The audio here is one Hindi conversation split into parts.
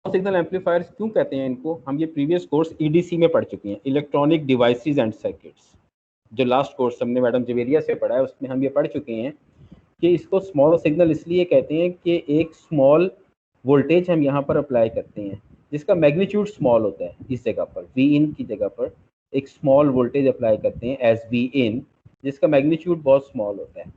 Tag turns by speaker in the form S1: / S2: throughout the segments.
S1: सिग्नल एम्पलीफायर्स क्यों कहते हैं इनको, हम ये प्रीवियस कोर्स ईडीसी में पढ़ चुके हैं, इलेक्ट्रॉनिक डिवाइसेस एंड सर्किट्स, जो लास्ट कोर्स हमने मैडम जवेरिया से पढ़ा है उसमें हम ये पढ़ चुके हैं कि इसको स्मॉल सिग्नल इसलिए कहते हैं कि एक स्मॉल वोल्टेज हम यहाँ पर अप्लाई करते हैं जिसका मैग्नीट्यूड स्मॉल होता है, इस जगह पर वी इन की जगह पर एक स्मॉल वोल्टेज अप्लाई करते हैं एज वी इन, जिसका मैग्नीट्यूड बहुत स्मॉल होता है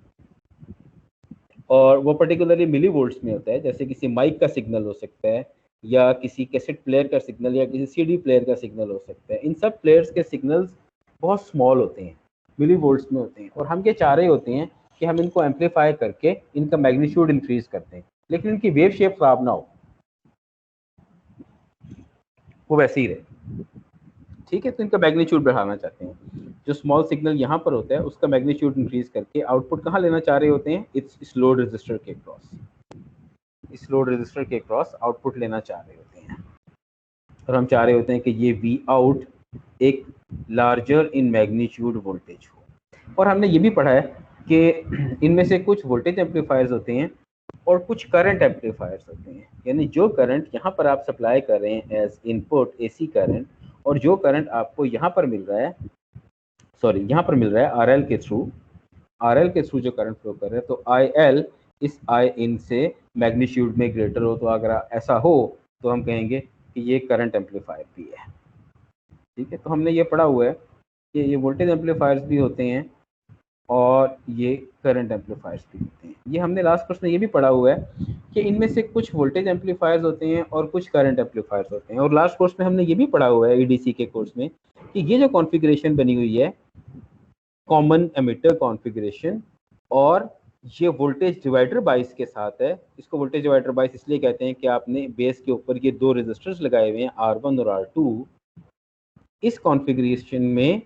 S1: और वो पर्टिकुलरली मिली वोल्ट्स में होता है। जैसे किसी माइक का सिग्नल हो सकता है या किसी कैसेट प्लेयर का सिग्नल या किसी सीडी प्लेयर का सिग्नल हो सकता है। इन सब प्लेयर्स के सिग्नल्स बहुत स्मॉल होते हैं, मिली वोल्ट्स में होते हैं और हम ये चाह रहे होते हैं कि हम इनको एम्पलीफाई करके इनका मैग्नीट्यूड इंक्रीज करते हैं, लेकिन इनकी वेव शेप खराब ना हो, वो वैसे ही रहे। ठीक है, तो इनका मैग्नीट्यूड बढ़ाना चाहते हैं। जो स्मॉल सिग्नल यहाँ पर होता है उसका मैग्नीट्यूड इंक्रीज करके आउटपुट कहाँ लेना चाह रहे होते हैं, इस लोड रेजिस्टर के क्रॉस, इस लोड रेजिस्टर के क्रॉस आउटपुट लेना चाह रहे होते हैं और हम चाह रहे होते हैं कि ये वी आउट एक लार्जर इन मैग्नीट्यूड वोल्टेज हो। और हमने ये भी पढ़ा है कि इनमें से कुछ वोल्टेज एम्पलीफायर्स होते हैं और कुछ करंट एम्पलीफायर्स होते हैं, यानी जो करंट यहाँ पर आप सप्लाई कर रहे हैं एज इनपुट एसी करंट और जो करंट आपको यहाँ पर मिल रहा है, सॉरी यहाँ पर मिल रहा है आरएल के थ्रू जो करंट फ्लो कर रहा है, तो आई एल इस आई इन से मैग्नीट्यूड में ग्रेटर हो, तो अगर ऐसा हो तो हम कहेंगे कि ये करंट एम्पलीफायर भी है। ठीक है, तो हमने ये पढ़ा हुआ है कि ये वोल्टेज एम्पलीफायर्स भी होते हैं और ये करंट एम्पलीफायर्स भी होते हैं। ये हमने लास्ट कोर्स में ये भी पढ़ा हुआ है कि इनमें से कुछ वोल्टेज एम्पलीफायर्स होते हैं और कुछ करंट एम्पलीफायर्स होते हैं। और लास्ट कोर्स में हमने ये भी पढ़ा हुआ है ईडीसी के कोर्स में कि ये जो कॉन्फ़िगरेशन बनी हुई है कॉमन एमिटर कॉन्फ़िगरेशन और ये वोल्टेज डिवाइडर बाइस के साथ है। इसको वोल्टेज डिवाइडर बाइस इसलिए कहते हैं कि आपने बेस के ऊपर ये दो रेजिस्टर्स लगाए हुए हैं R1 और R2। इस कॉन्फ़िगरेशन में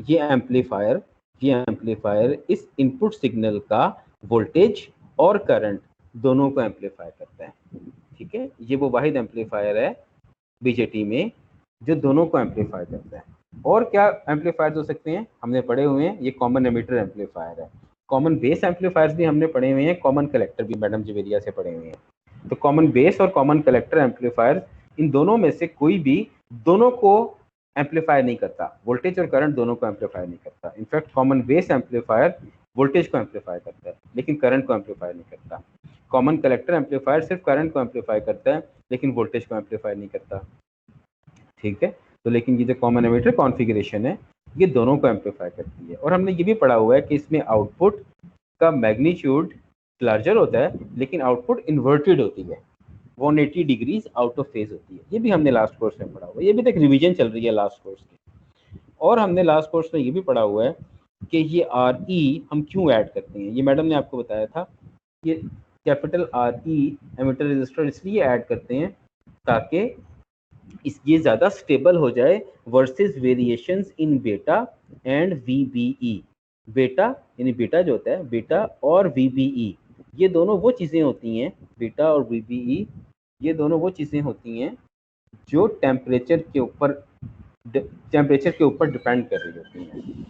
S1: ये एम्पलीफायर इस इनपुट सिग्नल का वोल्टेज और करंट दोनों को एम्पलीफाई करता है। ठीक है, ये वो वाहिद एम्पलीफायर है बीजेटी में जो दोनों को एम्पलीफाई करता है। और क्या एम्पलीफायर्स हो सकते हैं, हमने पढ़े हुए हैं, ये कॉमन एमिटर एम्पलीफायर है। कॉमन बेस एम्पलीफायर्स भी हमने पढ़े हुए हैं, कॉमन कलेक्टर भी मैडम जवेरिया से पढ़े हुए हैं। तो कॉमन बेस और कॉमन कलेक्टर एम्पलीफायर, इन दोनों में से कोई भी दोनों को एम्पलीफाई नहीं करता, वोल्टेज और करंट दोनों को एम्पलीफाई नहीं करता। In fact common base amplifier voltage को एम्पलीफाई करता है लेकिन करंट को एम्पलीफाई नहीं करता। कॉमन कलेक्टर एम्पलीफायर सिर्फ करंट को एम्पलीफाई करता है लेकिन वोल्टेज को एम्पलीफाई नहीं करता। ठीक है, तो लेकिन ये जो कॉमन एमिटर कॉन्फ़िगरेशन है ये दोनों को एम्पलीफाई करती है। और हमने ये भी पढ़ा हुआ है कि इसमें आउटपुट का मैग्नीट्यूड लार्जर होता है लेकिन आउटपुट इन्वर्टेड होती है, 180 डिग्रीज आउट ऑफ फेज होती है। ये भी हमने लास्ट कोर्स में पढ़ा हुआ है, ये भी तक रिवीजन चल रही है लास्ट कोर्स की। और हमने लास्ट कोर्स में ये भी पढ़ा हुआ है कि ये आर ई हम क्यों ऐड करते हैं, ये मैडम ने आपको बताया था। ये capital R E emitter register इसलिए ऐड करते हैं ताकि ये ज़्यादा स्टेबल हो जाए वर्सेस वेरिएशंस इन बेटा एंड वीबीई। बेटा यानी बेटा जो होता है, बेटा और वीबीई ये दोनों वो चीज़ें होती हैं, बेटा और वीबीई ये दोनों वो चीज़ें होती हैं जो टेम्परेचर के ऊपर डिपेंड कर रही होती हैं।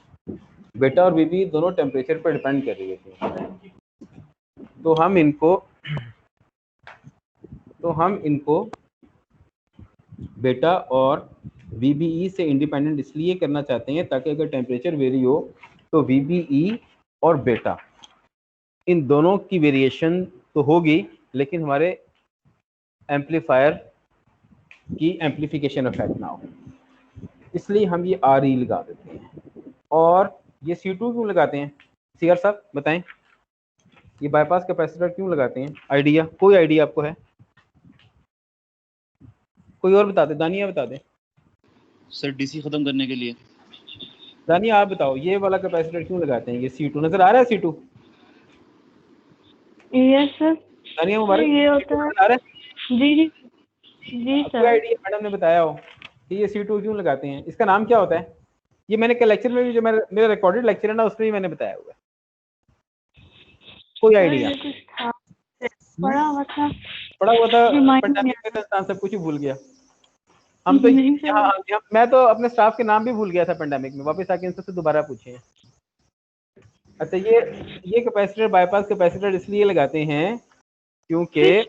S1: बेटा और वीबीई दोनों टेम्परेचर पर डिपेंड कर रही होती हैं। तो हम इनको बेटा और वीबीई से इंडिपेंडेंट इसलिए करना चाहते हैं ताकि अगर टेम्परेचर वेरी हो तो वीबीई और बेटा इन दोनों की वेरिएशन तो होगी लेकिन हमारे एम्पलीफायर की एम्पलीफिकेशन इफेक्ट ना हो, इसलिए हम ये आर ई लगा देते हैं। और ये C2 क्यों लगाते हैं, सीआर साहब बताएं, ये बाईपास कैपेसिटर क्यों लगाते हैं? आइडिया, कोई आइडिया आपको है? कोई और बता दे, दानिया बता दे।
S2: सर डीसी खत्म करने के लिए।
S1: दानिया आप बताओ, ये वाला कैपेसिटर क्यों लगाते हैं? ये C2 नजर आ रहा है, C2?
S3: Yes sir.
S1: दानिया मुबारक,
S3: ये होता है।
S1: नजर आ रहा है?
S3: जी जी जी
S1: कोई
S3: सर।
S1: आइडिया मैडम ने बताया हो कि ये C2 क्यों लगाते हैं, इसका नाम क्या होता है? ये मैंने कल लेक्चर में भी, जो मेरा रिकॉर्डेड लेक्चर है ना, उसमें भी मैंने बताया हुआ है। कोई आइडिया?
S3: पढ़ा हुआ था
S1: पंडामिक में तो इंसान सब कुछ ही भूल गया। हम तो यहाँ मैं तो अपने स्टाफ के नाम भी भूल गया था पेंडेमिक में, वापस आके इनसे दोबारा पूछे। अच्छा, ये कैपेसिटर बाईपास कैपेसिटर इसलिए लगाते हैं क्योंकि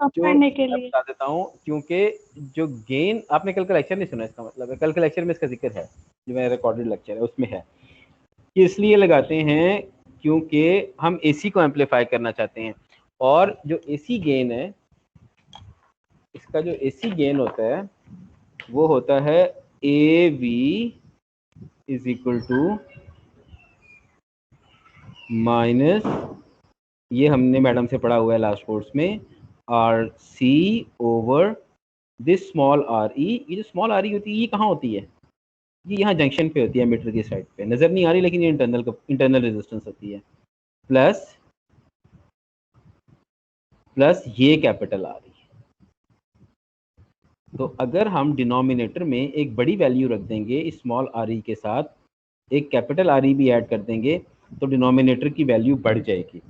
S3: कम
S1: जो
S3: करने के
S1: मैं
S3: लिए।
S1: बता देता हूँ, क्योंकि जो गेन आपने कल का लेक्चर नहीं सुना, इसका मतलब है कल के लेक्चर में इसका जिक्र है, जो मेरा रिकॉर्डेड लेक्चर है उसमें है कि इसलिए लगाते हैं क्योंकि हम एसी को एम्पलीफाई करना चाहते हैं, और जो एसी गेन है, इसका जो एसी गेन होता है वो होता है A V is equal to minus, ये हमने मैडम से पढ़ा हुआ है लास्ट कोर्स में, R C over this small R E. ये जो स्मॉल आर ई होती है ये कहाँ होती है? ये यहाँ जंक्शन पे होती है, मीटर की साइड पे नजर नहीं आ रही, लेकिन ये इंटरनल रेजिस्टेंस होती है, प्लस ये कैपिटल आर ई। तो अगर हम डिनोमिनेटर में एक बड़ी वैल्यू रख देंगे स्मॉल आर ई के साथ, एक कैपिटल आर ई भी ऐड कर देंगे, तो डिनोमिनेटर की वैल्यू बढ़ जाएगी।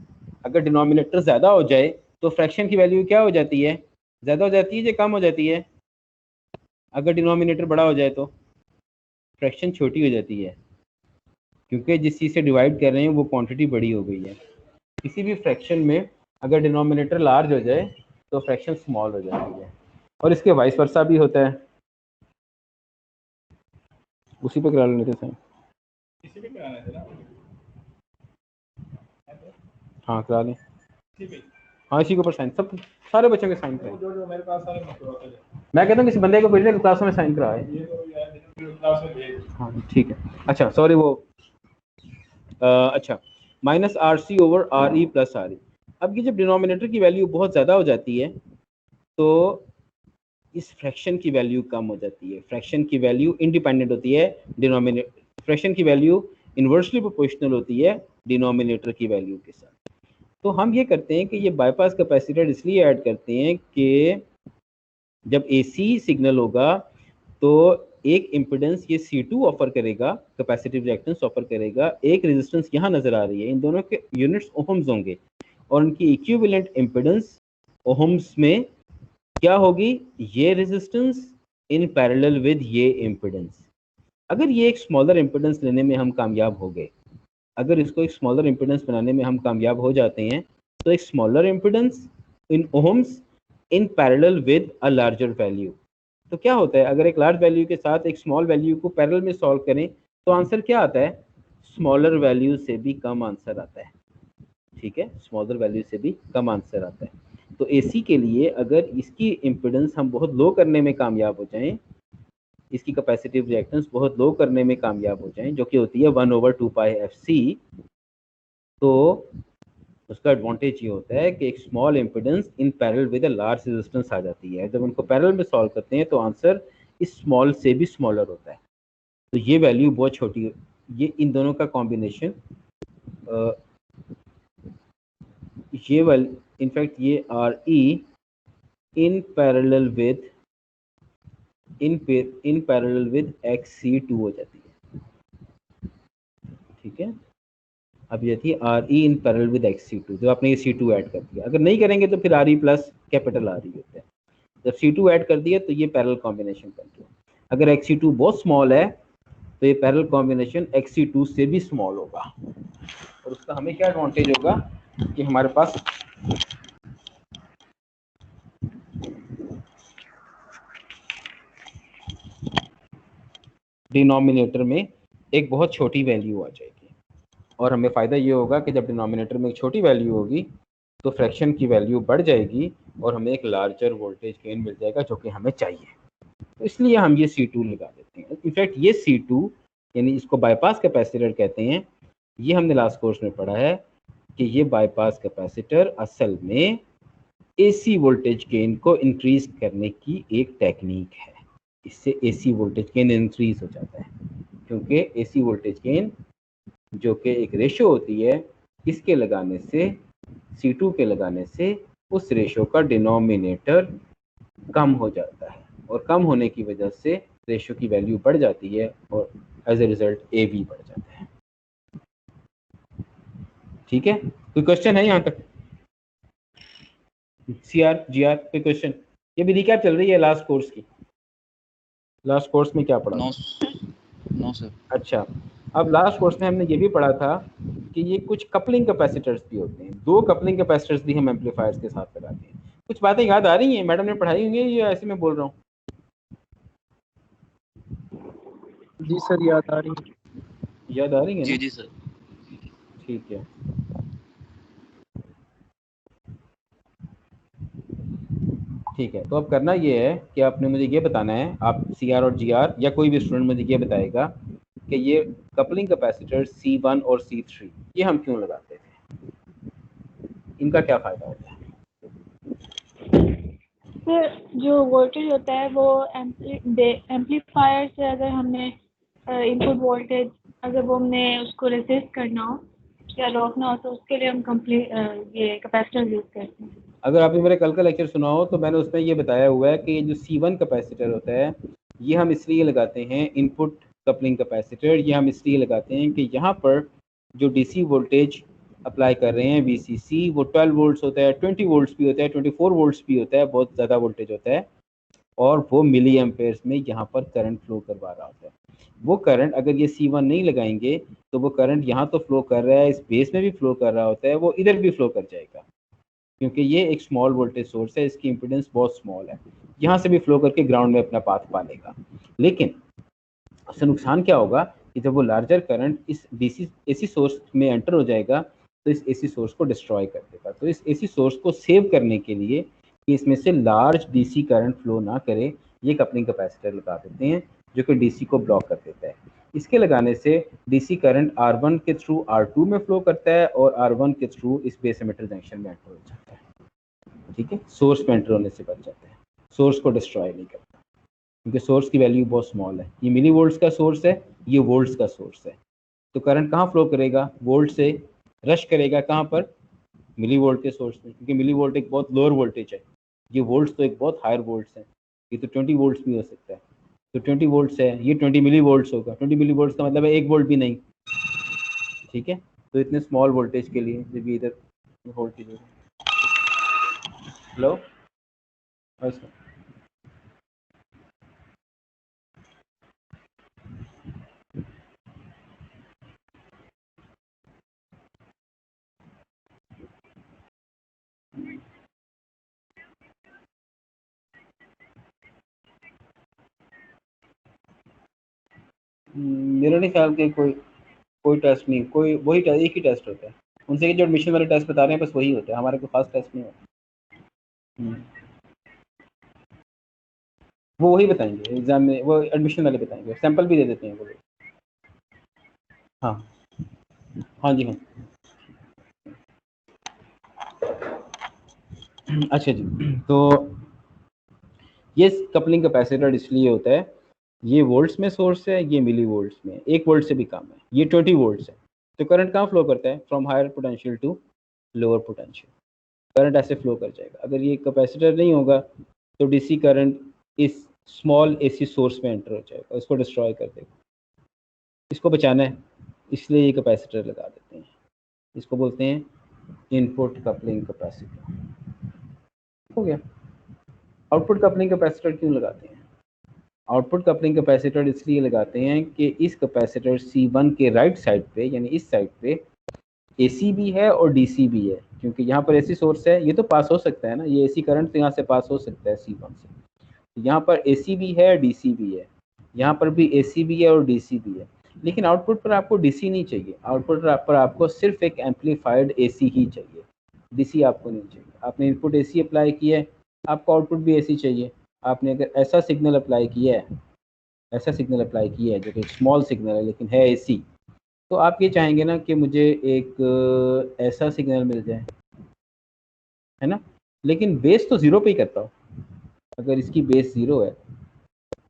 S1: अगर डिनोमिनेटर ज़्यादा हो जाए तो फ्रैक्शन की वैल्यू क्या हो जाती है? ज़्यादा हो जाती है या कम हो जाती है? अगर डिनोमिनेटर बड़ा हो जाए तो फ्रैक्शन छोटी हो जाती है, क्योंकि जिस चीज़ से डिवाइड कर रहे हैं वो क्वांटिटी बड़ी हो गई है। किसी भी फ्रैक्शन में अगर डिनोमिनेटर लार्ज हो जाए तो फ्रैक्शन स्मॉल हो जाती है, और इसके वाइस वर्सा भी होता है। उसी पे करा लेते हैं,
S4: इसी पे कराना था ना।
S1: हाँ करा लें, हाँ इसी के ऊपर साइन, सब सारे बच्चों के साइन कराएं।
S4: जो मेरे पास सारे
S1: मैं कहता हूँ किसी बंदे को भेजने क्लास में साइन कराए।
S4: ये तो यार क्लास में भेज।
S1: हाँ ठीक है, अच्छा सॉरी वो अच्छा minus R C over R E plus R E. अब ये जब डिनोमिनेटर की वैल्यू बहुत ज़्यादा हो जाती है तो इस फ्रैक्शन की वैल्यू कम हो जाती है। फ्रैक्शन की वैल्यू इंडिपेंडेंट होती है डिनोमिनेटर, फ्रैक्शन की वैल्यू इन्वर्सली प्रोपोर्शनल होती है डिनोमिनेटर की वैल्यू के साथ। तो हम ये करते हैं कि ये बाईपास कैपेसिटर इसलिए ऐड करते हैं कि जब एसी सिग्नल होगा तो एक इम्पिडेंस ये C2 ऑफर करेगा, कैपेसिटिव रिएक्टेंस ऑफर करेगा, एक रेजिस्टेंस यहाँ नजर आ रही है, इन दोनों के यूनिट्स ओहम्स होंगे, और उनकी इक्विवेलेंट इम्पिडेंस ओहम्स में क्या होगी? ये रेजिस्टेंस इन पैरेलल विद ये इम्पिडेंस। अगर ये एक स्मॉलर इम्पिडेंस लेने में हम कामयाब हो गए, अगर इसको एक स्मॉलर इम्पिडेंस बनाने में हम कामयाब हो जाते हैं, तो एक smaller impedance in ohms in parallel with a larger value. तो क्या होता है, अगर एक लार्ज वैल्यू के साथ एक स्मॉल वैल्यू को पैरेलल में सॉल्व करें तो आंसर क्या आता है? स्मॉलर वैल्यू से भी कम आंसर आता है। ठीक है, स्मॉलर वैल्यू से भी कम आंसर आता है। तो एसी के लिए अगर इसकी इम्पिडेंस हम बहुत लो करने में कामयाब हो जाएं, इसकी कैपेसिटिव रिएक्टेंस बहुत लो करने में कामयाब हो जाएं, जो कि होती है 1/2πfc, तो उसका एडवांटेज ये होता है कि एक small impedance in parallel with a large resistance आ जाती है। जब उनको पैरेलल में सॉल्व करते हैं तो आंसर इस स्मॉल से भी स्मॉलर होता है। तो ये वैल्यू बहुत छोटी, ये इन दोनों का कॉम्बिनेशन, ये वैल्यू इनफैक्ट ये R E in parallel with XC2 हो जाती है। ठीक है, अब ये थी R E in parallel with XC2, जो आपने ये C2 ऐड कर दिया। अगर नहीं करेंगे तो फिर are E plus capital R E होता है। जब C2 ऐड कर दिया तो ये पैरेलल कॉम्बिनेशन बन गया। अगर XC2 बहुत स्मॉल है तो ये पैरेलल कॉम्बिनेशन XC2 से भी स्मॉल होगा, और उसका हमें क्या एडवांटेज होगा कि हमारे पास डिनोमिनेटर में एक बहुत छोटी वैल्यू आ जाएगी, और हमें फ़ायदा ये होगा कि जब डिनोमिनेटर में एक छोटी वैल्यू होगी तो फ्रैक्शन की वैल्यू बढ़ जाएगी और हमें एक लार्जर वोल्टेज गेन मिल जाएगा, जो कि हमें चाहिए। तो इसलिए हम ये C2 लगा देते हैं। इनफैक्ट ये C2 यानी इसको बाईपास कैपेसिटर कहते हैं, ये हमने लास्ट कोर्स में पढ़ा है कि ये बाईपास कैपेसिटर असल में AC वोल्टेज गेन को इंक्रीज करने की एक टेक्निक है। इससे AC वोल्टेज गेन इंक्रीज हो जाता है, क्योंकि AC वोल्टेज गेन जो कि एक रेशो होती है, इसके लगाने से C2 के लगाने से उस रेशो का डिनोमिनेटर कम हो जाता है, और कम होने की वजह से रेशो की वैल्यू बढ़ जाती है, और एज ए रिजल्ट ए भी बढ़ जाता है। ठीक है, कोई क्वेश्चन है यहाँ तक? CR GR कोई क्वेश्चन? ये भी रिकैप चल रही है लास्ट कोर्स की। लास्ट कोर्स में क्या पढ़ा?
S2: No sir.
S1: अच्छा, अब लास्ट कोर्स में हमने ये भी पढ़ा था कि ये कुछ कपलिंग कैपेसिटर्स भी होते हैं। 2 कपलिंग कैपेसिटर्स भी हम एम्पलीफायर्स के साथ लगाते हैं। कुछ बातें याद आ रही हैं, मैडम ने पढ़ाई हुई है या ऐसे मैं बोल रहा हूँ?
S2: जी सर याद आ रही है।
S1: याद आ रही है
S2: जी
S1: ना?
S2: जी सर।
S1: ठीक है। ठीक है, तो अब करना ये है कि आपने मुझे ये बताना है, आप CR और GR या कोई भी स्टूडेंट मुझे ये बताएगा कि ये कपलिंग कैपेसिटर C1 और C3 ये हम क्यों लगाते थे, इनका क्या फ़ायदा होता है?
S3: फिर जो वोल्टेज होता है वो एम्पलीफायर से अगर हमने इनपुट वोल्टेज अगर वो हमने उसको रेसिस्ट करना हो या रोकना हो तो उसके लिए हम ये कैपेसिटर यूज़ करते हैं।
S1: अगर आपने मेरे कल का लेक्चर सुना हो तो मैंने उसमें ये बताया हुआ है कि ये जो C1 कैपेसिटर होता है ये हम इसलिए लगाते हैं, इनपुट कपलिंग कैपेसिटर ये हम इसलिए लगाते हैं कि यहाँ पर जो DC वोल्टेज अप्लाई कर रहे हैं VCC वो 12 वोल्ट्स होता है, 20 वोल्ट्स भी होता है, 24 वोल्ट्स भी होता है, बहुत ज़्यादा वोल्टेज होता है, और वो मिली एम्पेयर्स में यहाँ पर करंट फ्लो करवा रहा होता है। वो करंट अगर ये C1 नहीं लगाएंगे तो वो करंट यहाँ तो फ्लो कर रहा है, इस बेस में भी फ्लो कर रहा होता है, वो इधर भी फ्लो कर जाएगा क्योंकि ये एक स्मॉल वोल्टेज सोर्स है, इसकी इम्पीडेंस बहुत स्मॉल है, यहाँ से भी फ्लो करके ग्राउंड में अपना पाथ पा लेगा। लेकिन उससे नुकसान क्या होगा कि जब वो लार्जर करंट इस AC सोर्स में एंटर हो जाएगा तो इस AC सोर्स को डिस्ट्रॉय कर देगा। तो इस AC सोर्स को सेव करने के लिए कि इसमें से लार्ज DC करंट फ्लो ना करे, ये कपलिंग कैपेसिटर लगा देते हैं जो कि DC को ब्लॉक कर देता है। इसके लगाने से DC करंट R1 के थ्रू R2 में फ्लो करता है और R1 के थ्रू इस बेस एमिटर जंक्शन में एंटर हो जाता है। ठीक है, सोर्स में एंटर होने से बच जाता है, सोर्स को डिस्ट्रॉय नहीं करता क्योंकि सोर्स की वैल्यू बहुत स्मॉल है। ये मिली वोल्ट्स का सोर्स है, ये वोल्ट्स का सोर्स है, तो करंट कहाँ फ्लो करेगा, वोल्ट से रश करेगा कहाँ पर, मिली वोल्ट के सोर्स में, क्योंकि मिली वोल्ट एक बहुत लोअर वोल्टेज है, ये वोल्ट्स तो एक बहुत हायर वोल्ट्स है, ये तो 20 वोल्ट्स भी हो सकता है, तो 20 वोल्ट्स है, ये 20 मिली वोल्ट्स होगा, 20 मिली वोल्ट्स का मतलब है 1 वोल्ट भी नहीं। ठीक है, तो इतने स्मॉल वोल्टेज के लिए जब ये इधर वोल्टेज, हेलो अच्छा, मेरा नहीं ख्याल कि कोई टेस्ट नहीं, कोई वही एक ही टेस्ट होता है उनसे, जो एडमिशन वाले टेस्ट बता रहे हैं बस वही होता है, हमारे कोई खास टेस्ट नहीं होता। वो वही बताएंगे एग्जाम में, वो एडमिशन वाले बताएंगे, सैंपल भी दे देते हैं वो लोग। हाँ हाँ जी हाँ। अच्छा जी, तो ये कपलिंग कैपेसिटर इसलिए होता है, ये वोल्ट्स में सोर्स है, ये मिली वोल्ट्स में, 1 वोल्ट से भी कम है, ये 20 वोल्ट्स है, तो करंट कहाँ फ्लो करता है, from higher potential to lower potential, current ऐसे फ्लो कर जाएगा। अगर ये कैपेसिटर नहीं होगा तो DC करंट इस स्मॉल AC सोर्स में एंटर हो जाएगा, उसको डिस्ट्रॉय कर देगा। इसको बचाना है इसलिए ये कैपेसिटर लगा देते हैं, इसको बोलते हैं इनपुट कपलिंग कैपेसिटर। हो गया। आउटपुट कपलिंग कैपेसिटर क्यों लगाते हैं, आउटपुट कपलिंग कैपेसिटर इसलिए लगाते हैं कि इस कैपेसिटर C1 के राइट साइड पे, यानी इस साइड पे AC भी है और DC भी है, क्योंकि यहाँ पर AC सोर्स है, ये तो पास हो सकता है ना, ये AC करंट तो यहाँ से पास हो सकता है C1 से, यहाँ पर AC भी है DC भी है, यहाँ पर भी AC भी है और DC भी है, लेकिन आउटपुट पर आपको DC नहीं चाहिए, आउटपुट पर आपको सिर्फ एक एम्पलीफाइड AC ही चाहिए, DC आपको नहीं चाहिए। आपने इनपुट AC अप्लाई किया है, आपको आउटपुट भी AC चाहिए। आपने अगर ऐसा सिग्नल अप्लाई किया है, ऐसा सिग्नल अप्लाई किया है जो कि स्मॉल सिग्नल है लेकिन है AC, तो आप ये चाहेंगे ना कि मुझे एक ऐसा सिग्नल मिल जाए, है ना, लेकिन बेस तो ज़ीरो पे ही करता हो। अगर इसकी बेस ज़ीरो है,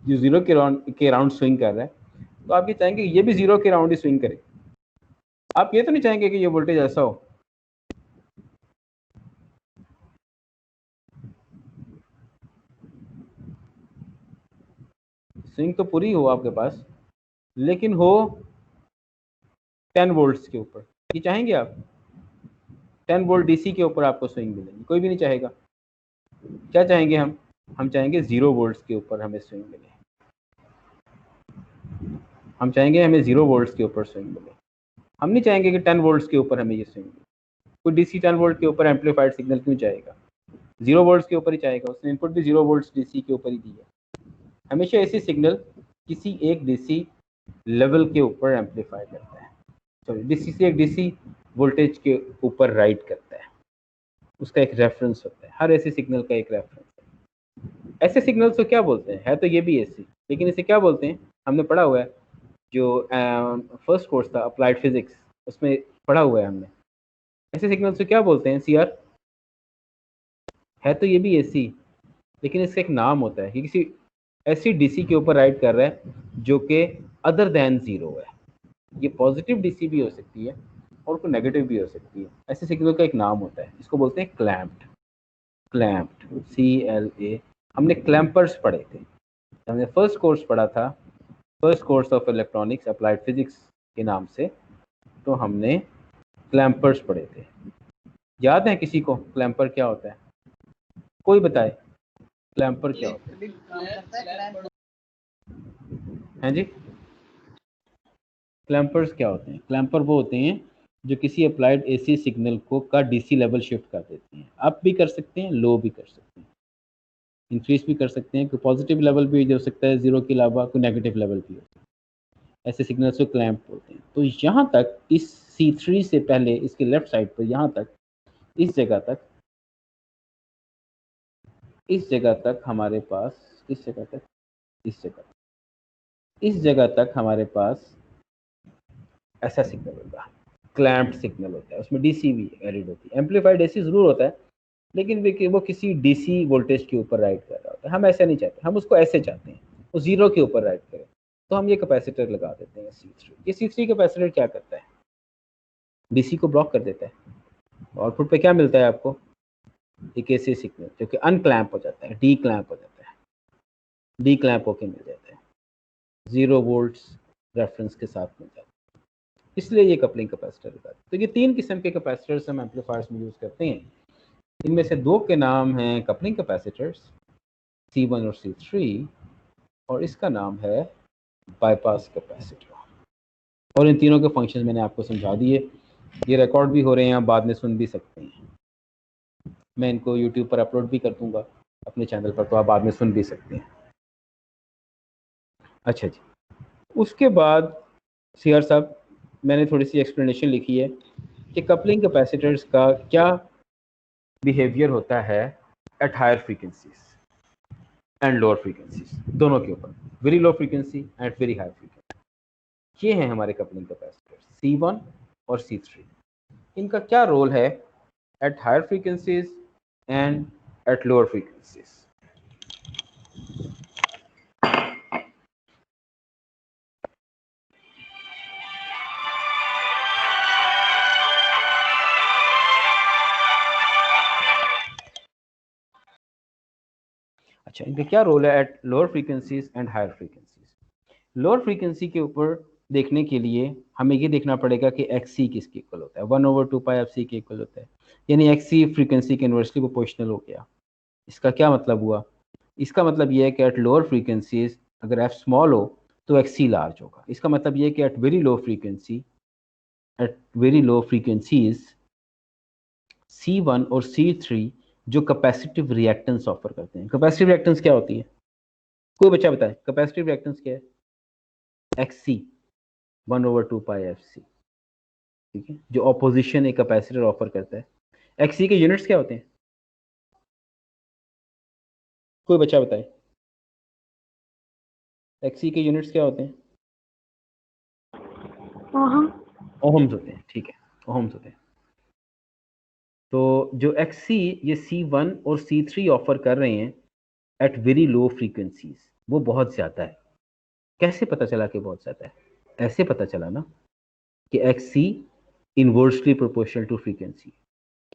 S1: जो ज़ीरो के राउंड स्विंग कर रहा है, तो आप ये चाहेंगे ये भी ज़ीरो के राउंड ही स्विंग करे। आप ये तो नहीं चाहेंगे कि ये वोल्टेज ऐसा हो, स्विंग तो पूरी हो आपके पास, लेकिन हो 10 वोल्ट्स के ऊपर, ये चाहेंगे आप? 10 वोल्ट DC के ऊपर आपको स्विंग मिलेगी, कोई भी नहीं चाहेगा। क्या चाहेंगे हम चाहेंगे 0 वोल्ट्स के ऊपर हमें स्विंग मिले, हम चाहेंगे हमें 0 वोल्ट्स के ऊपर स्विंग मिले, हम नहीं चाहेंगे कि 10 वोल्ट्स के ऊपर हमें ये स्विंग मिले। कोई DC 10 वोल्ट के ऊपर एम्पलीफाइड सिग्नल क्यों चाहेगा? 0 वोल्ट्स के ऊपर ही जाएगा, उसने इनपुट भी 0 वोल्ट्स डीसी के ऊपर ही दी है। हमेशा ऐसी सिग्नल किसी एक डीसी लेवल के ऊपर एम्पलीफाई करता है, सॉरी डीसी से एक डीसी वोल्टेज के ऊपर राइट करता है, उसका एक रेफरेंस होता है, हर ऐसी सिग्नल का एक रेफरेंस है। ऐसे सिग्नल्स को क्या बोलते हैं, है तो ये भी एसी, लेकिन इसे क्या बोलते हैं, हमने पढ़ा हुआ है जो फर्स्ट कोर्स था अप्लाइड फिजिक्स, उसमें पढ़ा हुआ है हमने। ऐसे सिग्नल्स को क्या बोलते हैं सीआर, है तो ये भी एसी, लेकिन इसका एक नाम होता है कि किसी ऐसी डीसी के ऊपर राइट कर रहा है जो कि अदर देन 0 है। ये पॉजिटिव डीसी भी हो सकती है और कोई नेगेटिव भी हो सकती है। ऐसे सिग्नल का एक नाम होता है, इसको बोलते हैं क्लैम्प्ड। Clamped, CLA। हमने क्लैम्पर्स पढ़े थे, हमने फर्स्ट कोर्स पढ़ा था, first course of electronics applied physics के नाम से, तो हमने क्लैम्पर्स पढ़े थे। याद है किसी को क्लैम्पर क्या होता है, कोई बताए क्लैम्पर क्या होता है? हैं जी, क्लैम्पर्स क्या होते हैं? क्लैम्पर वो होते हैं जो किसी अप्लाइड एसी सिग्नल को का डीसी लेवल शिफ्ट कर देते हैं। अप भी कर सकते हैं, लो भी कर सकते हैं, इंक्रीज भी कर सकते हैं, कोई पॉजिटिव लेवल भी हो सकता है 0 के अलावा, कोई नेगेटिव लेवल भी हो सकता है। ऐसे सिग्नल्स को क्लैम्प बोलते हैं। तो यहाँ तक इस C3 से पहले इसके लेफ्ट साइड पर, यहाँ तक इस जगह तक, इस जगह तक हमारे पास, इस जगह तक, इस जगह, इस जगह तक हमारे पास ऐसा सिग्नल होगा, क्लैम्प्ड सिग्नल होता है, उसमें डीसी भी एडिड होती है। एम्पलीफाइड एसी जरूर होता है, लेकिन वो किसी डीसी वोल्टेज के ऊपर राइट कर रहा होता है। हम ऐसा नहीं चाहते, हम उसको ऐसे चाहते हैं वो 0 के ऊपर राइट करे, तो हम ये कैपेसिटर लगा देते हैं C3। ये C3 कैपेसिटर क्या करता है, डीसी को ब्लॉक कर देता है, आउटपुट पे क्या मिलता है आपको, एक ऐसे सिग्नल जो कि अनक्लैम्प हो जाता है, डी क्लैम्प हो जाता है, डी क्लैम्प होके मिल जाता है, 0 वोल्ट्स रेफरेंस के साथ मिल जाता है। इसलिए ये कपलिंग कैपेसिटर होता है। तो ये 3 किस्म के कैपेसिटर्स हम एम्पलीफायर्स में यूज़ करते हैं। इनमें से 2 के नाम हैं कपलिंग कैपेसिटर्स, C1 और C3, और इसका नाम है बाईपास कैपेसिटर। और इन तीनों के फंक्शन मैंने आपको समझा दिए, ये रिकॉर्ड भी हो रहे हैं, आप बाद में सुन भी सकते हैं। मैं इनको यूट्यूब पर अपलोड भी कर दूंगा अपने चैनल पर, तो आप बाद में सुन भी सकते हैं। अच्छा जी, उसके बाद सीआर साहब मैंने थोड़ी सी एक्सप्लेनेशन लिखी है कि कपलिंग कैपेसिटर्स का क्या बिहेवियर होता है at higher frequencies and lower frequencies, दोनों के ऊपर, very low frequency and very high frequency. ये हैं हमारे कपलिंग कैपेसिटर्स C1 और C3। इनका क्या रोल है at higher frequencies and at lower frequencies. अच्छा, इनका क्या रोल है at lower frequencies and higher frequencies. Lower frequency के ऊपर देखने के लिए हमें ये देखना पड़ेगा कि XC किसके इक्वल होता है, 1/2πfc के इक्वल होता है, यानी XC फ्रीक्वेंसी के इन्वर्सली प्रोपोर्शनल हो गया। इसका क्या मतलब हुआ, इसका मतलब ये है कि एट लोअर फ्रीक्वेंसीज अगर f स्मॉल हो तो XC लार्ज होगा। इसका मतलब ये है कि at very low frequency, at very low frequencies C1 और C3 जो कैपेसिटिव रिएक्टेंस ऑफर करते हैं। कैपेसिटिव रिएक्टेंस क्या होती है, कोई बच्चा बताए कैपेसिटिव रिएक्टेंस क्या है? XC 1/2πfc, ठीक है, जो ऑपोजिशन एक कैपेसिटर ऑफर करता है। XC के यूनिट्स क्या होते हैं, कोई बच्चा बताए XC के यूनिट्स क्या होते हैं? ओहम्स होते हैं, ठीक है, ओहम्स होते हैं। तो जो XC ये C1 और C3 ऑफर कर रहे हैं एट वेरी लो फ्रीक्वेंसीज, वो बहुत ज़्यादा है। कैसे पता चला कि बहुत ज़्यादा है? ऐसे पता चला ना कि XC inversely proportional to frequency.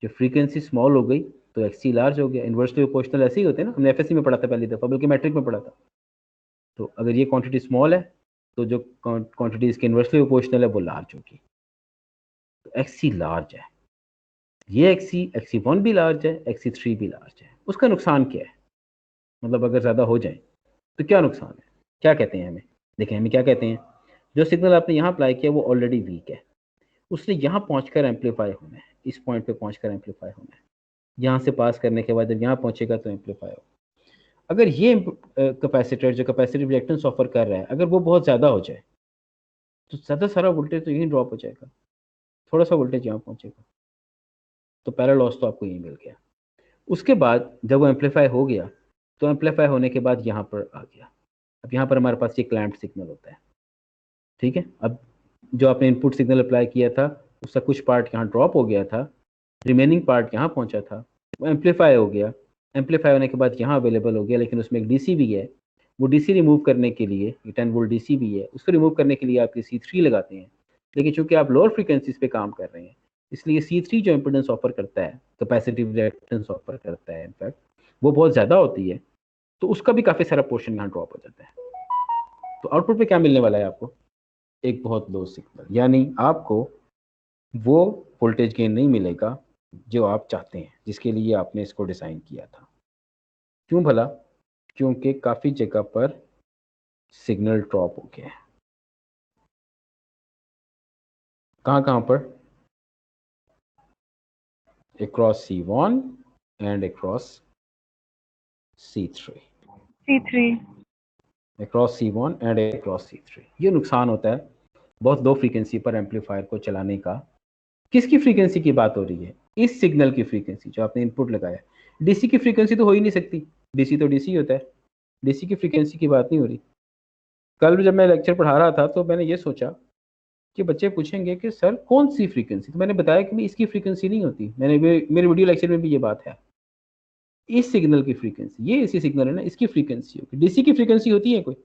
S1: जब फ्रीक्वेंसी स्मॉल हो गई तो XC लार्ज हो गया। इनवर्सली प्रोपोर्शनल ऐसे ही होते हैं ना, हमने FSC में पढ़ा था पहली दफ़ा, बल्कि मैट्रिक में पढ़ा था। तो अगर ये क्वांटिटी स्मॉल है तो जो क्वांटिटी इसके इनवर्सली प्रोपोर्शनल है वो लार्ज होगी, तो XC लार्ज है। ये XC1 भी लार्ज है, XC3 भी लार्ज है। उसका नुकसान क्या है, मतलब अगर ज़्यादा हो जाए तो क्या नुकसान है, क्या कहते हैं हमें? देखें हमें क्या कहते हैं, जो सिग्नल आपने यहाँ अप्लाई किया वो ऑलरेडी वीक है, उसने यहाँ पहुँच कर एम्पलीफाई होना है, इस पॉइंट पे पहुँच कर एम्पलीफाई होना है। यहाँ से पास करने के बाद जब यहाँ पहुंचेगा तो एम्पलीफाई होगा। अगर ये कैपेसिटर जो कैपेसिटिव रिएक्टेंस ऑफर कर रहा है अगर वो बहुत ज़्यादा हो जाए तो ज़्यादा सारा वोल्टेज तो यहीं ड्रॉप हो जाएगा, थोड़ा सा वोल्टेज यहाँ पहुंचेगा, तो पहला लॉस तो आपको यहीं मिल गया। उसके बाद जब वो एम्पलीफाई हो गया तो एम्पलीफाई होने के बाद यहाँ पर आ गया। अब यहाँ पर हमारे पास ये क्लैम्प्ड सिग्नल होता है, ठीक है। अब जो आपने इनपुट सिग्नल अप्लाई किया था उसका कुछ पार्ट यहाँ ड्रॉप हो गया था, रिमेनिंग पार्ट यहाँ पहुँचा था, वो एम्पलीफाई हो गया। एम्पलीफाई होने के बाद यहाँ अवेलेबल हो गया, लेकिन उसमें एक डीसी भी है। वो डीसी रिमूव करने के लिए 10 वोल्ट डीसी भी है, उसको रिमूव करने के लिए आप C3 लगाते हैं। लेकिन चूंकि आप लोअर फ्रीक्वेंसीज पे काम कर रहे हैं इसलिए C3 जो इम्पिडेंस ऑफर करता है, कैपेसिटिव रिएक्टेंस ऑफर करता है, इनफैक्ट वो बहुत ज़्यादा होती है, तो उसका भी काफ़ी सारा पोर्शन यहाँ ड्रॉप हो जाता है। तो आउटपुट पे क्या मिलने वाला है आपको? एक बहुत लो सिग्नल, यानी आपको वो वोल्टेज गेन नहीं मिलेगा जो आप चाहते हैं, जिसके लिए आपने इसको डिज़ाइन किया था। क्यों भला? क्योंकि काफ़ी जगह पर सिग्नल ड्रॉप हो गया है। कहाँ पर? across C1 and across C3 across C1 and across C3। ये नुकसान होता है बहुत लो फ्रीक्वेंसी पर एम्पलीफायर को चलाने का। किसकी फ्रीक्वेंसी की बात हो रही है? इस सिग्नल की फ्रीक्वेंसी जो आपने इनपुट लगाया। डीसी की फ्रीक्वेंसी तो हो ही नहीं सकती, डीसी तो डीसी होता है, डीसी की फ्रीक्वेंसी की बात नहीं हो रही। कल जब मैं लेक्चर पढ़ा रहा था तो मैंने ये सोचा कि बच्चे पूछेंगे कि सर कौन सी फ्रीक्वेंसी, तो मैंने बताया कि इसकी फ्रीक्वेंसी नहीं होती। मेरे वीडियो लेक्चर में भी ये बात है। इस सिग्नल की फ्रीक्वेंसी, ये इसी सिग्नल है ना, इसकी फ्रीक्वेंसी होगी। डीसी की फ्रीक्वेंसी होती है कोई?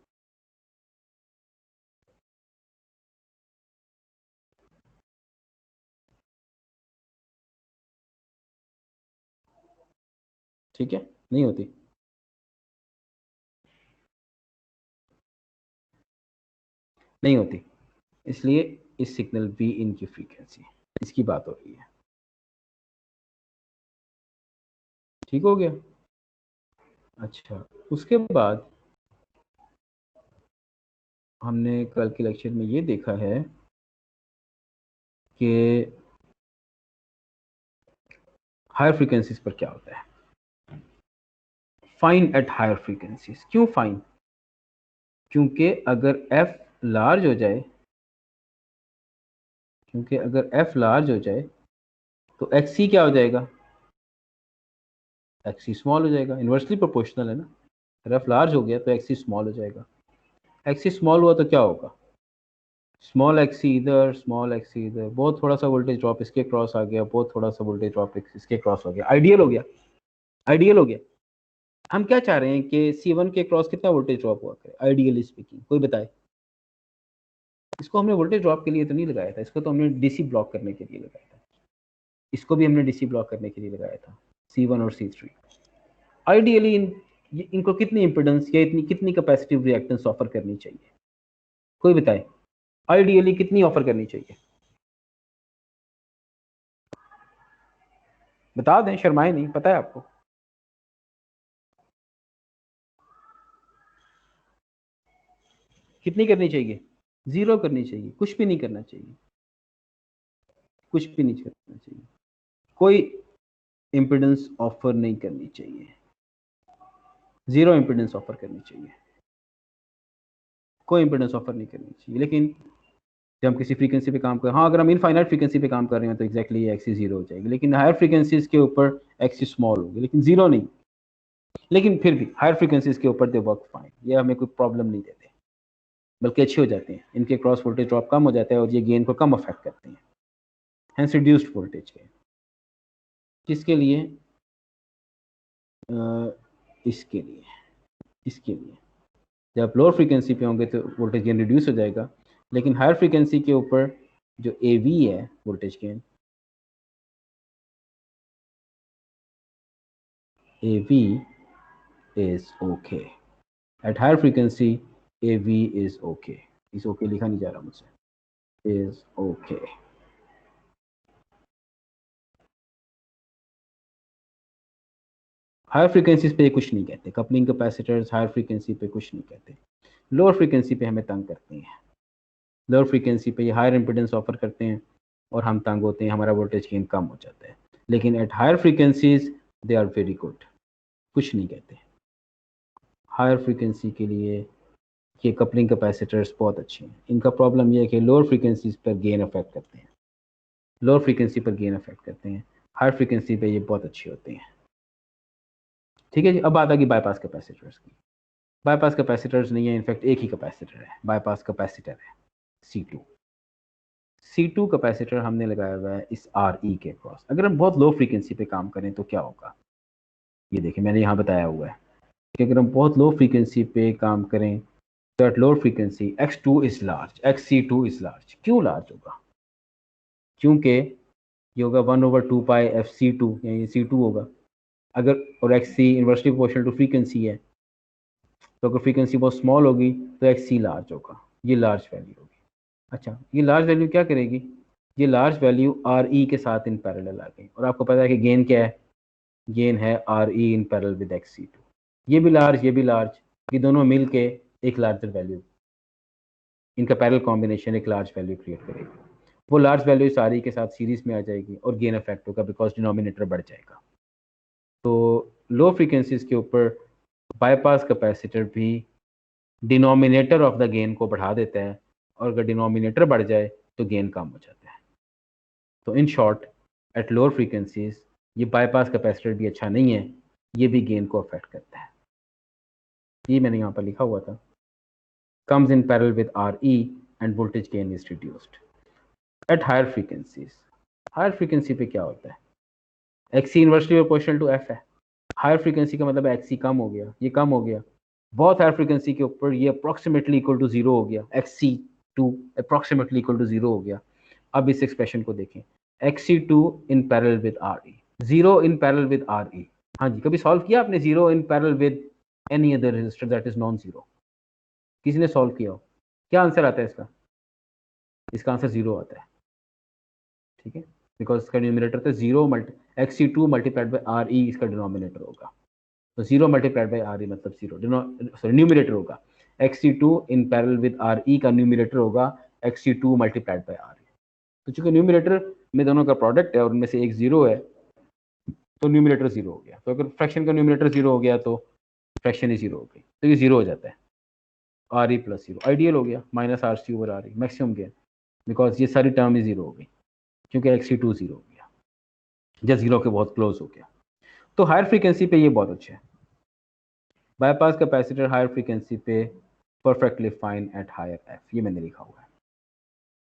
S1: ठीक है, नहीं होती। नहीं होती, इसलिए इस सिग्नल वी इन की फ्रीक्वेंसी इसकी बात हो रही है। ठीक हो गया? अच्छा, उसके बाद हमने कल के लेक्चर में ये देखा है कि हायर फ्रीक्वेंसीज पर क्या होता है। Fine at higher frequencies. क्यों फाइन? क्योंकि अगर एफ लार्ज हो जाए, तो एक्सी क्या हो जाएगा? एक्सी स्मॉल हो जाएगा। इन्वर्सली प्रोपोर्शनल है ना। अगर एफ लार्ज हो गया तो एक्सी स्मॉल हो जाएगा। एक्सी स्मॉल हुआ तो क्या होगा? स्मॉल एक्सी इधर, स्मॉल एक्सी इधर, बहुत थोड़ा सा वोल्टेज ड्रॉप इसके क्रॉस आ गया, बहुत थोड़ा सा वोल्टेज ड्रॉप इसके क्रॉस हो गया। आइडियल हो गया, आइडियल हो गया। हम क्या चाह रहे हैं कि C1 के क्रॉस कितना वोल्टेज ड्रॉप हुआ करे आइडियली स्पीकिंग, कोई बताए? इसको हमने वोल्टेज ड्रॉप के लिए तो नहीं लगाया था, इसको तो हमने डीसी ब्लॉक करने के लिए लगाया था। इसको भी हमने डीसी ब्लॉक करने के लिए लगाया था, C1 और C3। आइडियली इनको कितनी इंपेडेंस या इतनी कितनी कैपेसिटिव रिएक्टेंस ऑफर करनी चाहिए, कोई बताए? आइडियली कितनी ऑफर करनी चाहिए? बता दें, शर्माए नहीं, पता है आपको। कितनी करनी चाहिए? 0 करनी चाहिए, कुछ भी नहीं करना चाहिए, कुछ भी नहीं करना चाहिए, कोई इंपेडेंस ऑफर नहीं करनी चाहिए, 0 इंपेडेंस ऑफर करनी चाहिए, कोई इंपेडेंस ऑफर नहीं करनी चाहिए। लेकिन जब हम किसी फ्रीक्वेंसी पे काम कर, हाँ अगर हम इनफाइनाइट फ्रीक्वेंसी पे काम कर रहे हैं तो एग्जैक्टली ये एक्सी 0 हो जाएगी, लेकिन हायर फ्रीक्वेंसीज के ऊपर एक्सी स्मॉल होगी, लेकिन 0 नहीं। लेकिन फिर भी हायर फ्रीक्वेंसीज के ऊपर दे वर्क फाइन, ये हमें कोई प्रॉब्लम नहीं देते, बल्कि अच्छे हो जाते हैं। इनके क्रॉस वोल्टेज ड्रॉप कम हो जाता है और ये गेन को कम अफेक्ट करते हैं, हैंस रिड्यूस्ड वोल्टेज गेन। किसके लिए? इसके लिए जब लोअर फ्रीक्वेंसी पे होंगे तो वोल्टेज गेन रिड्यूस हो जाएगा, लेकिन हायर फ्रीक्वेंसी के ऊपर जो AV है voltage gain, AV is okay at higher frequency, AV is okay। इस ओके लिखा नहीं जा रहा मुझसे, is okay। हायर फ्रीक्वेंसीज पे कुछ नहीं कहते, कपलिंग कैपेसिटर्स हायर फ्रीक्वेंसी पे कुछ नहीं कहते, लोअर फ्रीक्वेंसी पे हमें तंग करते हैं। लोअर फ्रीक्वेंसी पे ये हायर इम्पिडेंस ऑफर करते हैं और हम तंग होते हैं, हमारा वोल्टेज गेन कम हो जाता है। लेकिन at higher frequencies they are very good, कुछ नहीं कहते। हायर फ्रीक्वेंसी के लिए ये कपलिंग कैपेसिटर्स बहुत अच्छे हैं। इनका प्रॉब्लम ये है कि लोअर फ्रीक्वेंसीज पर गेन अफेक्ट करते हैं, लोअर फ्रीक्वेंसी पर गेन अफेक्ट करते हैं, हायर फ्रीक्वेंसी पे ये बहुत अच्छे होते हैं। ठीक है जी। अब बात आ गई बाईपास कैपेसिटर्स की। बाईपास कैपेसिटर्स नहीं है, इनफैक्ट एक ही कैपेसिटर है, बाईपास कैपेसिटर है C2। C2 कैपेसिटर हमने लगाया हुआ है इस RE के क्रॉस। अगर हम बहुत लो फ्रीक्वेंसी पे काम करें तो क्या होगा, ये देखिए मैंने यहाँ बताया हुआ है कि अगर हम बहुत लो फ्रीक्वेंसी पे काम करें तो at low frequency X2 is large, XC2 is large. क्यों लार्ज होगा, क्योंकि ये होगा 1/2 पाई FC2, यानी C2 होगा अगर, और XC inversely proportional to frequency है, तो अगर फ्रीक्वेंसी बहुत स्मॉल होगी तो XC लार्ज होगा, ये लार्ज वैल्यू होगी। अच्छा, ये लार्ज वैल्यू क्या करेगी, ये लार्ज वैल्यू RE के साथ इन पैरेलल आ गई, और आपको पता है कि गेन क्या है, गेन है RE in parallel with XC2। ये भी लार्ज, ये भी लार्ज, ये दोनों मिल के एक लार्जर वैल्यू, इनका पैरेलल कॉम्बिनेशन एक लार्ज वैल्यू क्रिएट करेगी। वो लार्ज वैल्यू इस RE के साथ सीरीज में आ जाएगी और गेन इफेक्ट होगा बिकॉज डिनोमिनेटर बढ़ जाएगा। तो लो फ्रीक्वेंसीज के ऊपर बाईपास कैपेसिटर भी डिनोमिनेटर ऑफ द गेन को बढ़ा देता है, और अगर डिनोमिनेटर बढ़ जाए तो गेन कम हो जाता है। तो in short eight lower frequencies ये बाईपास कैपेसिटर भी अच्छा नहीं है, ये भी गेन को अफेक्ट करता है। ये मैंने यहाँ पर लिखा हुआ था, comes in parallel with RE and voltage gain is reduced at higher frequencies। Higher frequency पे क्या होता है, XC inversely proportional to F है। हायर फ्रीक्वेंसी का मतलब XC कम हो गया, ये कम हो गया। बहुत हायर फ्रीक्वेंसी के ऊपर ये अप्रोक्सीमेटली इक्वल टू 0 हो गया, XC2 अप्रोक्सीमेटली इक्वल टू 0 हो गया। अब इस एक्सप्रेशन को देखें, XC2 in parallel with RE, 0 in parallel with RE। हाँ जी, कभी सॉल्व किया आपने 0 in parallel with any other resistor that is non zero, किसी ने सॉल्व किया हो, क्या आंसर आता है इसका, इसका आंसर 0 आता है। ठीक है, बिकॉज इसका न्यूमरेटर था 0 XC2 मल्टीप्लाइड बाई RE, इसका डिनोमिनेटर होगा। तो 0 मल्टीप्लाइड बाई RE मतलब 0, न्यूमरेटर होगा। XC2 in parallel with RE का न्यूमरेटर होगा XC2 मल्टीप्लाइड बाई RE। तो चूंकि न्यूमरेटर में दोनों का प्रोडक्ट है और उनमें से एक 0 है, तो न्यूमरेटर 0 हो गया। तो अगर फ्रैक्शन का न्यूमरेटर 0 हो गया तो फ्रैक्शन ही 0 हो गई, तो ये 0 हो जाता है। RE प्लस 0 आइडियल हो गया, minus RC over RE maximum gain, because ये सारी टर्म ही 0 हो गई क्योंकि XC2 0 हो गया, या 0 के बहुत क्लोज हो गया। तो हायर फ्रीक्वेंसी पे ये बहुत अच्छा है। बाईपास कैपेसिटर हायर फ्रीक्वेंसी पे perfectly fine at higher F, ये मैंने लिखा हुआ है।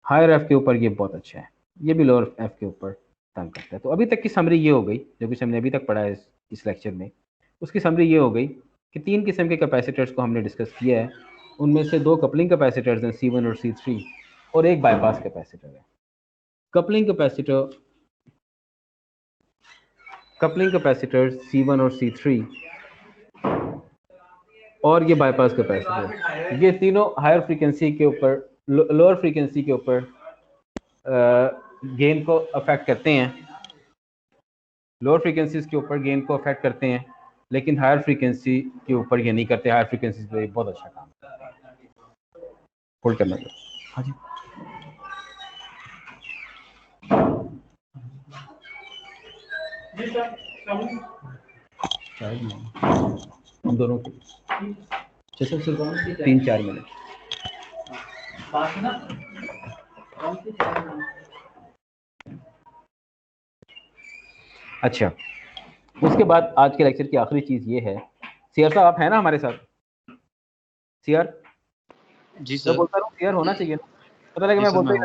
S1: हायर F के ऊपर ये बहुत अच्छा है, ये भी लोअर F के ऊपर तंग करता है। तो अभी तक की समरी ये हो गई, जो कुछ हमने अभी तक पढ़ा है इस लेक्चर में, उसकी समरी ये हो गई कि 3 किस्म के कैपेसिटर्स को हमने डिस्कस किया है। उनमें से 2 कपलिंग कैपेसिटर्स हैं, C1 और C3, और एक बाईपास कैपेसिटर है। कपलिंग कैपेसिटर C1 और C3 और ये बाईपास कैपेसिटर, ये तीनों हायर फ्रीक्वेंसी के ऊपर, लोअर फ्रीक्वेंसी के ऊपर गेन को अफेक्ट करते हैं, लोअर फ्रीक्वेंसीज के ऊपर गेन को अफेक्ट करते हैं, लेकिन हायर फ्रीक्वेंसी के ऊपर ये नहीं करते। हायर फ्रीक्वेंसी पे बहुत अच्छा काम करते हैं। होल्ड करना है। हाँ जी, हम दोनों के 3-4 मिनट। अच्छा, उसके बाद आज के लेक्चर की आखिरी चीज ये है, सीआर साहब आप है ना हमारे साथ? सीआर
S2: जी सर।
S1: बोलता हूँ सीआर होना चाहिए ना, पता लगे मैं बोलता ही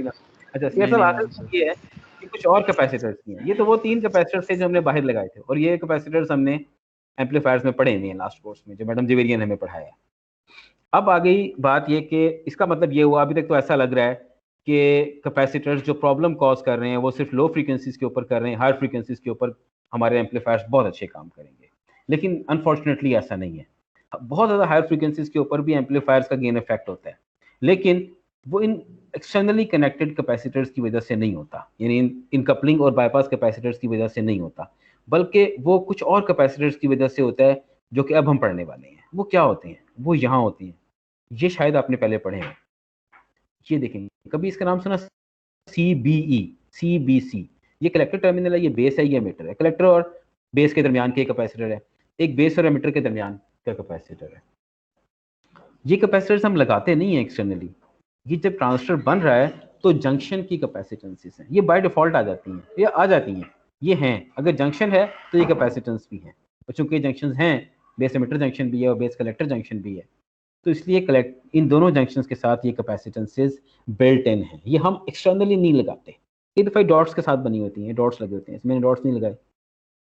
S1: ना। अच्छा सीआर साहब, आखिर ये है कि कुछ और कैपेसिटर्स भी हैं। ये तो वो 3 कैपेसिटर्स थे जो हमने बाहर लगाए थे, और ये कैपेसिटर्स हमने एम्पलीफायर्स में पढ़े हुए हैं लास्ट कोर्स में, जो मैडम जिवेरियन हमें पढ़ाया है। अब आ गई बात ये कि इसका मतलब ये हुआ, अभी तक तो ऐसा लग रहा है कि कैपेसिटर्स जो प्रॉब्लम कॉज कर रहे हैं वो सिर्फ लो फ्रीक्वेंसीज के ऊपर कर रहे हैं, हायर फ्रीक्वेंसीज के ऊपर हमारे एम्पलीफायर्स बहुत अच्छे काम करेंगे। लेकिन अनफॉर्चुनेटली ऐसा नहीं है। बहुत ज़्यादा हायर फ्रीक्वेंसीज के ऊपर भी एम्पलीफायर्स का गेन इफेक्ट होता है, लेकिन वो इन एक्सटर्नली कनेक्टेड कैपेसिटर्स की वजह से नहीं होता, यानी इन कपलिंग और बाईपास कैपेसिटर्स की वजह से नहीं होता, बल्कि वो कुछ और कैपेसिटर्स की वजह से होता है, जो कि अब हम पढ़ने वाले हैं। वो क्या होते हैं, वो यहाँ होते हैं। ये शायद आपने पहले पढ़े हैं, ये देखेंगे, कभी इसका नाम सुना? CBE, CBC, ये कलेक्टर टर्मिनल है, ये बेस है, ये एमिटर है। कलेक्टर और बेस के दरमियान के कैपेसिटर है, एक बेस और एमिटर के दरमियान का कैपेसिटर है। ये कैपेसिटर्स हम लगाते नहीं है एक्सटर्नली, ये जब ट्रांजिस्टर बन रहा है तो जंक्शन की कैपेसिटेंसेस हैं, ये बाय डिफॉल्ट आ जाती हैं, ये आ जाती हैं, ये हैं। अगर जंक्शन है तो ये कैपेसिटेंस भी हैं, और चूंकि जंक्शन हैं, बेस एमिटर जंक्शन भी है और बेस कलेक्टर जंक्शन भी है, तो इसलिए इन दोनों जंक्शंस के साथ ये कैपेसिटेंसेस बिल्ट इन हैं, ये हम एक्सटर्नली नहीं लगाते। कई दफ़ा डॉट्स के साथ बनी होती हैं, डॉट्स लगे होते हैं, मैंने डॉट्स नहीं लगाए,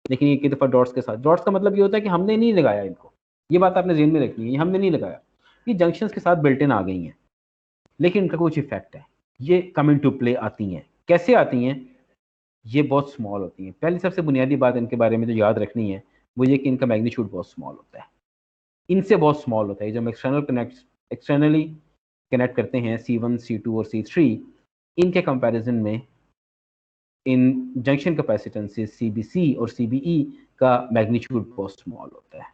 S1: लेकिन ये कई दफ़ा डॉट्स के साथ। डॉट्स का मतलब ये होता है कि हमने नहीं लगाया इनको, ये बात आपने ज़हन में रखनी है, ये हमने नहीं लगाया, ये जंक्शंस के साथ बिल्ट इन आ गई हैं, लेकिन इनका कुछ इफेक्ट है, ये कम इन टू प्ले आती हैं। कैसे आती हैं? ये बहुत स्मॉल होती हैं। पहली सबसे बुनियादी बात इनके बारे में जो याद रखनी है वो ये कि इनका मैग्नीट्यूड बहुत स्मॉल होता है, इनसे बहुत स्मॉल होता है। जब एक्सटर्नली कनेक्ट करते हैं C1, C2 और C3, इनके कंपैरिजन में इन जंक्शन कैपेसिटेंसेस CBC और CBE का मैग्नीट्यूड बहुत स्मॉल होता है,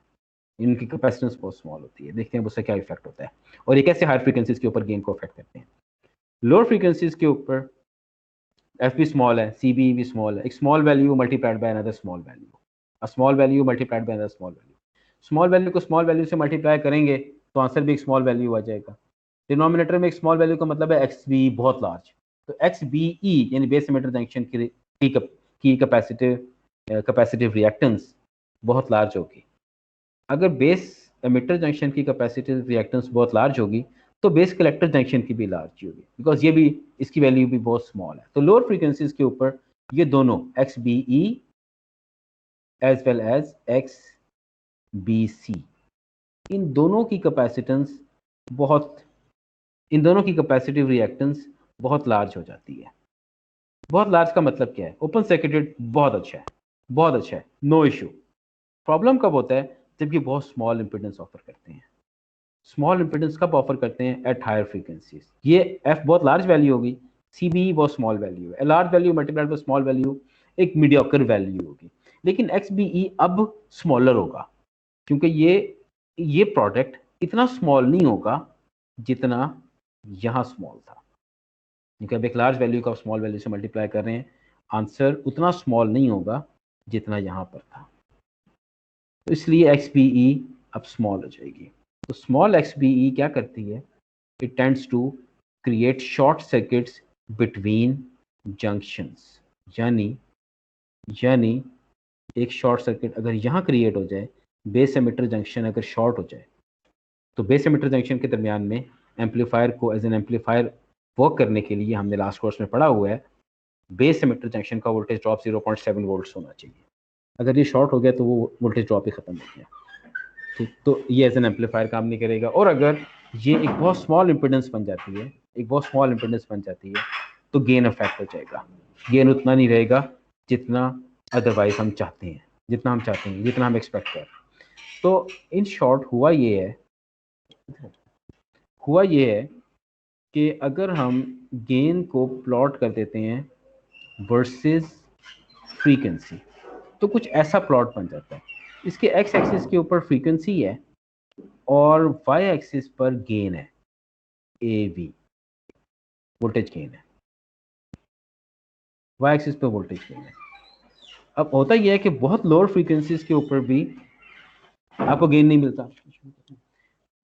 S1: इनकी कैपेसिटेंस बहुत स्मॉल होती है। देखते हैं उससे क्या इफेक्ट होता है, और ये कैसे हाई फ्रीक्वेंसीज के ऊपर गेन को अफेक्ट करते हैं। लोअर फ्रीक्वेंसीज के ऊपर F भी स्मॉल है, CBE भी स्मॉल है, एक small value multiplied by another small value, a small value multiplied by another small value. Small value को स्मॉल वैल्यू से मल्टीप्लाई करेंगे तो आंसर भी एक स्मॉल वैल्यू आ जाएगा। डिनोमिनेटर में एक स्मॉल वैल्यू का मतलब है XB बहुत लार्ज, तो XBE यानी बेस एमिटर जंक्शन की कैपेसिटिव रिएक्टेंस बहुत लार्ज होगी। अगर बेस एमिटर जंक्शन की कैपेसिटिव रिएक्टेंस बहुत लार्ज होगी तो बेस कलेक्टर जंक्शन की भी लार्ज होगी, बिकॉज ये भी इसकी वैल्यू भी बहुत स्मॉल है। तो लोअर फ्रीक्वेंसीज के ऊपर ये दोनों XBE as well as XBC, इन दोनों की कैपेसिटेंस इन दोनों की कैपेसिटिव रिएक्टेंस बहुत लार्ज हो जाती है। बहुत लार्ज का मतलब क्या है? ओपन सर्किटेड बहुत अच्छा है, बहुत अच्छा है, नो इशू। प्रॉब्लम कब होता है? जब ये बहुत स्मॉल इंपीडेंस ऑफर करते हैं। स्मॉल इंपीडेंस कब ऑफर करते हैं? At higher frequencies. ये F बहुत लार्ज वैल्यू होगी, CBE बहुत स्मॉल वैल्यू है, large value multiplied by small value एक मीडियोकर वैल्यू होगी। लेकिन XBE अब स्मॉलर होगा, क्योंकि ये प्रोडक्ट इतना स्मॉल नहीं होगा जितना यहाँ स्मॉल था, क्योंकि अब एक लार्ज वैल्यू का स्मॉल वैल्यू से मल्टीप्लाई कर रहे हैं, आंसर उतना स्मॉल नहीं होगा जितना यहाँ पर था, तो इसलिए XBE अब स्मॉल हो जाएगी। तो स्मॉल XBE क्या करती है? It tends to create short circuits between junctions, यानी एक शॉर्ट सर्किट अगर यहाँ क्रिएट हो जाए, बेस एमिटर जंक्शन अगर शॉर्ट हो जाए, तो बेस एमिटर जंक्शन के दरमियान में एम्पलीफायर को एज एन एम्पलीफायर वर्क करने के लिए हमने लास्ट कोर्स में पढ़ा हुआ है, बेस एमिटर जंक्शन का वोल्टेज ड्रॉप 0.7 वोल्ट होना चाहिए। अगर ये शॉर्ट हो गया तो वो वोल्टेज ड्रॉप ही खत्म हो गया, ठीक। तो ये एज एन एम्पलीफायर काम नहीं करेगा। और अगर ये एक बहुत स्मॉल इंपीडेंस बन जाती है, तो गेन अफेक्ट हो जाएगा। गेन उतना नहीं रहेगा जितना अदरवाइज हम चाहते हैं, जितना हम एक्सपेक्ट कर। तो इन शॉर्ट हुआ ये है कि अगर हम गेन को प्लॉट कर देते हैं वर्सेस फ्रीक्वेंसी, तो कुछ ऐसा प्लॉट बन जाता है। इसके एक्स एक्सिस के ऊपर फ्रीक्वेंसी है और वाई एक्सिस पर गेन है, AV वोल्टेज गेन है, वाई एक्सिस पर वोल्टेज गेन है। अब होता यह है कि बहुत लोअर फ्रीक्वेंसीज के ऊपर भी आपको गेन नहीं मिलता,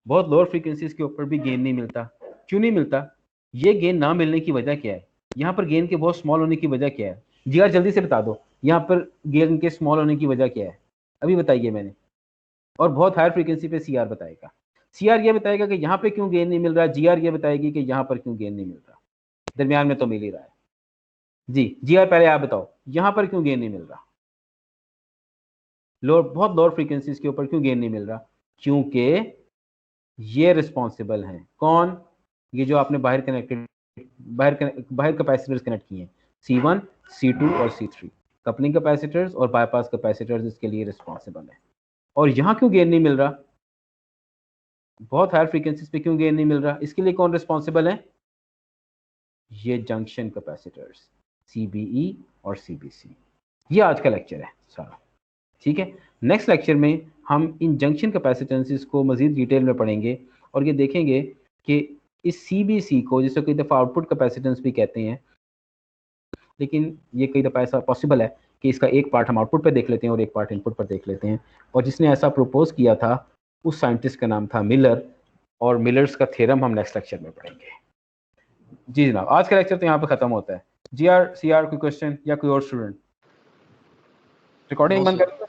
S1: बहुत लोअर फ्रीक्वेंसीज के ऊपर भी गेन नहीं मिलता। क्यों नहीं मिलता? ये गेन ना मिलने की वजह क्या है? यहाँ पर गेन के बहुत स्मॉल होने की वजह क्या है? जी यार जल्दी से बता दो, यहाँ पर गेन के स्मॉल होने की वजह क्या है? अभी बताइए मैंने। और बहुत हायर फ्रीक्वेंसी पे CR बताएगा, CR ये बताएगा कि यहाँ पे क्यों गेन नहीं मिल रहा, GR ये बताएगी कि यहाँ पर क्यों गेन नहीं मिल रहा, दरमियान में तो मिल ही रहा है। जी GR पहले आप बताओ, यहाँ पर क्यों गेन नहीं मिल रहा, बहुत लोअर फ्रीक्वेंसीज के ऊपर क्यों गेन नहीं मिल रहा? क्योंकि ये रिस्पॉन्सिबल हैं। कौन? ये जो आपने बाहर कैपेसिटर्स कनेक्ट किए हैं, C1, C2 और C3, कपलिंग कैपेसिटर्स और बाईपास कैपेसिटर्स इसके लिए रिस्पॉन्सिबल है। और यहाँ क्यों गेन नहीं मिल रहा, बहुत हायर फ्रीक्वेंसीज पे क्यों गेन नहीं मिल रहा? इसके लिए कौन रिस्पॉन्सिबल है? ये जंक्शन कैपेसिटर्स CBE और CBC। ये आज का लेक्चर है सारा, ठीक है। नेक्स्ट लेक्चर में हम इन जंक्शन कैपेसिटेंसेस को मजीद डिटेल में पढ़ेंगे और ये देखेंगे कि इस CBC को, जिसे कई दफ़ा आउटपुट कैपेसिटेंस भी कहते हैं, लेकिन ये कई दफ़ा ऐसा पॉसिबल है कि इसका एक पार्ट हम आउटपुट पे देख लेते हैं और एक पार्ट इनपुट पर देख लेते हैं। और जिसने ऐसा प्रपोज किया था उस साइंटिस्ट का नाम था मिलर, और मिलर्स का थ्योरम हम नेक्स्ट लेक्चर में पढ़ेंगे। जी जनाब, आज का लेक्चर तो यहाँ पे ख़त्म होता है। CR कोई क्वेश्चन या कोई और स्टूडेंट? रिकॉर्डिंग बंद कर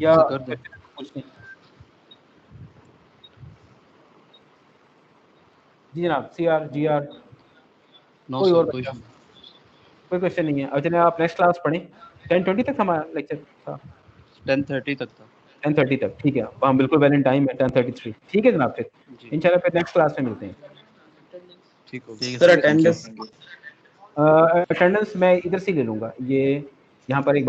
S1: या कुछ नहीं? जी जनाब, CR GR कोई और कोई क्वेश्चन नहीं है? और जनाब आप नेक्स्ट क्लास पढ़ें। 10:20 तक हमारा लेक्चर था।
S5: 10:30 तक था।
S1: 10:30 तक, ठीक है। हम बिल्कुल वैलिड टाइम है 10:33। ठीक है जनाब, फिर इंशाल्लाह फिर नेक्स्ट क्लास में मिलते हैं।
S5: ठीक हो
S2: सर अटेंडेंस
S1: अटेंडेंस मैं इधर से ले लूँगा। ये यहाँ पर एक